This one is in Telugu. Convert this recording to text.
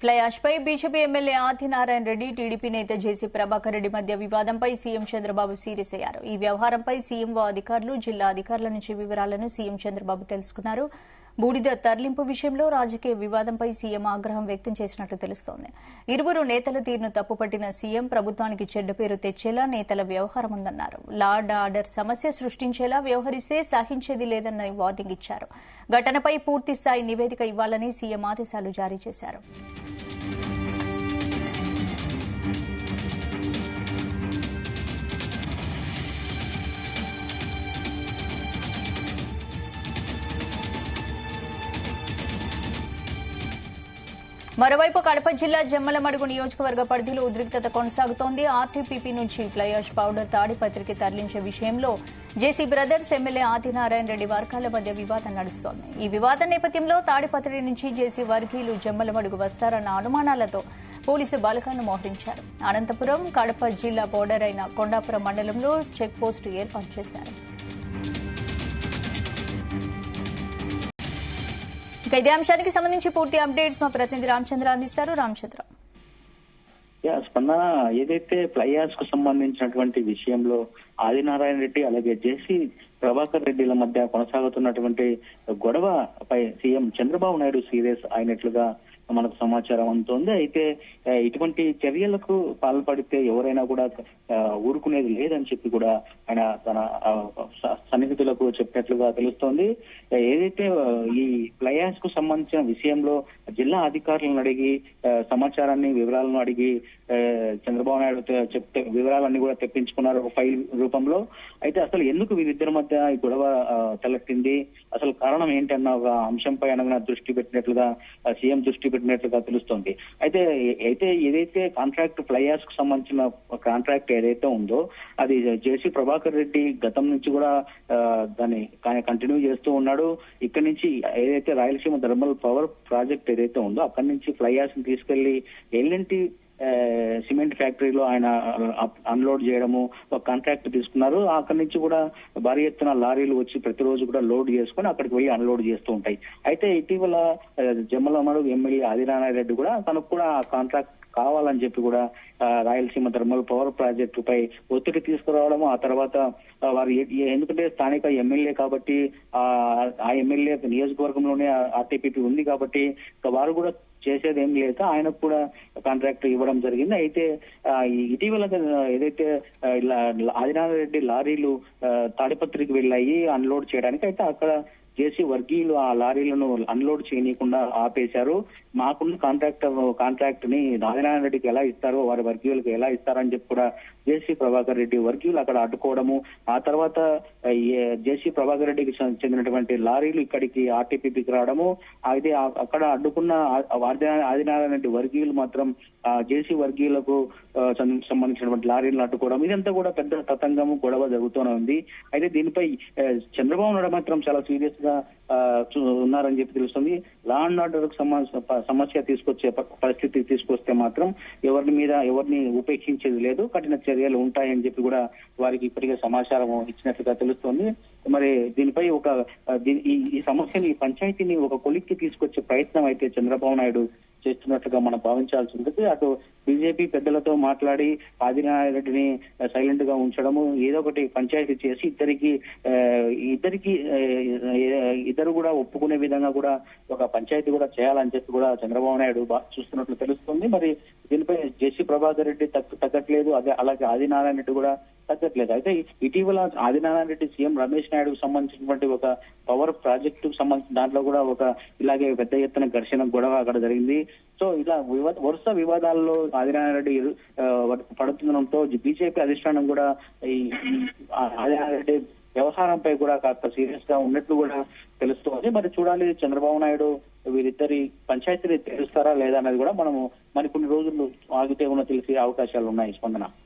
ఫ్లైయాష్ పై BJP MLA Adinarayana Reddy, TDP నేత జేసీ ప్రభాకర్ రెడ్డి మధ్య వివాదంపై సీఎం చంద్రబాబు సీరియస్ అయ్యారు. ఈ వ్యవహారంపై సీఎంఓ అధికారులు, జిల్లా అధికారుల నుంచి వివరాలను సీఎం చంద్రబాబు తెలుసుకున్నారు. బూడిద తరలింపు విషయంలో రాజకీయ వివాదంపై సీఎం ఆగ్రహం వ్యక్తం చేసినట్లు తెలుస్తోంది. ఇరువురు నేతల తీరును తప్పుపట్టిన సీఎం ప్రభుత్వానికి చెడ్డ పేరు తెచ్చేలా నేతల వ్యవహారం ఉందన్నారు. లా అండ్ ఆర్డర్ సమస్య సృష్టించేలా వ్యవహరిస్తే సహించేది లేదన్న వార్నింగ్ ఇచ్చారు. ఘటనపై పూర్తిస్థాయి నివేదిక ఇవ్వాలని సీఎం ఆదేశాలు జారీ చేశారు. మరోవైపు కడప జిల్లా జమ్మలమడుగు నియోజకవర్గ పరిధిలో ఉద్రిక్తత కొనసాగుతోంది. ఆర్టీపీపీ నుంచి ఫ్లైయాష్ పౌడర్ తాడిపత్రికి తరలించే విషయంలో JC brothers MLA Adinarayana Reddy వర్గాల మధ్య వివాదం నడుస్తోంది. ఈ వివాదం నేపథ్యంలో తాడిపత్రి నుంచి జేసీ వర్గీయులు జమ్మలమడుగు వస్తారన్న అనుమానాలతో పోలీసు బలగాలను మోహరించారు. అనంతపురం, కడప జిల్లా బోర్డర్ అయిన కొండాపురం మండలంలో చెక్ పోస్టు ఏర్పాటు చేశారు. ఇదే అంశానికి సంబంధించి పూర్తి అప్డేట్స్ మా ప్రతినిధి రామచంద్ర అందిస్తారు. రామచంద్ర, స్పందన, ఏదైతే ఫ్లైయాష్ కు సంబంధించినటువంటి విషయంలో ఆదినారాయణ రెడ్డి అలాగే జేసీ ప్రభాకర్ రెడ్డిల మధ్య కొనసాగుతున్నటువంటి గొడవపై సీఎం చంద్రబాబు నాయుడు సీరియస్ అయినట్లుగా మనకు సమాచారం అందుతోంది. అయితే ఇటువంటి చర్యలకు పాల్పడితే ఎవరైనా కూడా ఊరుకునేది లేదని చెప్పి కూడా ఆయన తన సన్నిహితులకు చెప్పినట్లుగా తెలుస్తోంది. ఏదైతే ఈ ఫ్లైయాష్ కు సంబంధించిన విషయంలో జిల్లా అధికారులను అడిగి సమాచారాన్ని, వివరాలను అడిగి చంద్రబాబు నాయుడు చెప్తే వివరాలన్నీ కూడా తెప్పించుకున్నారు ఒక ఫైల్ రూపంలో. అయితే అసలు ఎందుకు వీరిద్దరి మధ్య ఈ గొడవ తలెత్తింది, అసలు కారణం ఏంటన్న ఒక అంశంపై అనగా దృష్టి పెట్టినట్లుగా సీఎం దృష్టి పెట్టినట్లుగా తెలుస్తోంది. అయితే ఏదైతే కాంట్రాక్ట్ ఫ్లైయాష్ కు సంబంధించిన కాంట్రాక్ట్ ఏదైతే ఉందో అది జేసీ ప్రభాకర్ రెడ్డి గతం నుంచి కూడా దాన్ని కంటిన్యూ చేస్తూ ఉన్నాడు. ఇక్కడి నుంచి ఏదైతే రాయలసీమ థర్మల్ పవర్ ప్రాజెక్ట్ ఏదైతే ఉందో అక్కడి నుంచి ఫ్లైయాష్ ని తీసుకెళ్లి ఎల్ఎన్టీ సిమెంట్ ఫ్యాక్టరీలో ఆయన అన్లోడ్ చేయడము ఒక కాంట్రాక్ట్ తీసుకున్నారు. అక్కడి నుంచి కూడా భారీ ఎత్తున లారీలు వచ్చి ప్రతిరోజు కూడా లోడ్ చేసుకుని అక్కడికి పోయి అన్లోడ్ చేస్తూ ఉంటాయి. అయితే ఇటీవల జమ్మలమడుగు ఎమ్మెల్యే ఆదినారాయణ రెడ్డి కూడా తనకు కూడా ఆ కాంట్రాక్ట్ కావాలని చెప్పి కూడా రాయలసీమ థర్మల్ పవర్ ప్రాజెక్టు పై ఒత్తిడి తీసుకురావడము, ఆ తర్వాత వారు ఎందుకంటే స్థానిక ఎమ్మెల్యే కాబట్టి ఆ ఎమ్మెల్యే నియోజకవర్గంలోనే ఆర్టీపీపీ ఉంది కాబట్టి వారు కూడా చేసేది ఏం లేక ఆయనకు కూడా కాంట్రాక్ట్ ఇవ్వడం జరిగింది. అయితే ఇటీవల ఏదైతే ఆదినారాయణ రెడ్డి లారీలు తాడిపత్రికి వెళ్ళాయి అన్లోడ్ చేయడానికి, అయితే అక్కడ జేసీ వర్గీయులు ఆ లారీలను అన్లోడ్ చేయనీయకుండా ఆపేశారు. మాకున్న కాంట్రాక్ట్ ని ఆదినారాయణ రెడ్డికి ఎలా ఇస్తారో వారి వర్గీయులకు ఎలా ఇస్తారని చెప్పి కూడా జేసీ ప్రభాకర్ రెడ్డి వర్గీయులు అక్కడ అడ్డుకోవడము, ఆ తర్వాత జేసీ ప్రభాకర్ రెడ్డికి చెందినటువంటి లారీలు ఇక్కడికి ఆర్టీపీకి రావడము, అయితే అక్కడ అడ్డుకున్న ఆదినారాయణ రెడ్డి వర్గీయులు మాత్రం జేసీ వర్గీయులకు సంబంధించినటువంటి లారీలను అడ్డుకోవడం, ఇదంతా కూడా పెద్ద తతంగము గొడవ జరుగుతూనే ఉంది. అయితే దీనిపై చంద్రబాబు నాయుడు మాత్రం చాలా సీరియస్ గా ఉన్నారని చెప్పి తెలుస్తుంది. లా అండ్ ఆర్డర్ కు సమస్య తీసుకొచ్చే పరిస్థితి తీసుకొస్తే మాత్రం ఎవరిని ఉపేక్షించేది లేదు, కఠిన చర్యలు ఉంటాయని చెప్పి కూడా వారికి ఇప్పటికే సమాచారం ఇచ్చినట్లుగా తెలుస్తోంది. మరి దీనిపై ఈ సమస్యని, ఈ పంచాయతీని ఒక కొలిక్కి తీసుకొచ్చే ప్రయత్నం అయితే చంద్రబాబు నాయుడు చేస్తున్నట్లుగా మనం భావించాల్సి ఉంటుంది. అటు బీజేపీ పెద్దలతో మాట్లాడి ఆదినారాయణ రెడ్డిని సైలెంట్ గా ఉంచడము, ఏదో ఒకటి పంచాయతీ చేసి ఇద్దరు కూడా ఒప్పుకునే విధంగా కూడా ఒక పంచాయతీ కూడా చేయాలని చెప్పి కూడా చంద్రబాబు నాయుడు చూస్తున్నట్లు తెలుస్తుంది. మరి దీనిపై జేసీ ప్రభాకర్ రెడ్డి తగ్గట్లేదు, అలాగే ఆదినారాయణ రెడ్డి కూడా తగ్గట్లేదు. అయితే ఇటీవల ఆదినారాయణ రెడ్డి సీఎం రమేష్ నాయుడుకు సంబంధించినటువంటి ఒక పవర్ ప్రాజెక్టు సంబంధించిన దాంట్లో కూడా ఒక ఇలాగే పెద్ద ఎత్తున ఘర్షణ గొడవ అక్కడ జరిగింది. సో ఇలా వరుస వివాదాల్లో ఆదినారాయణ రెడ్డి పడుతుండడంతో బీజేపీ అధిష్టానం కూడా ఈ ఆదినారాయణ రెడ్డి వ్యవహారంపై కూడా కాస్త సీరియస్ గా ఉన్నట్లు కూడా తెలుస్తోంది. మరి చూడాలి చంద్రబాబు నాయుడు వీరిద్దరి పంచాయతీని తెలుస్తారా లేదా అనేది కూడా మనము మరికొన్ని రోజులు ఆగితే ఉన్న తెలిసే అవకాశాలు ఉన్నాయి. స్పందన.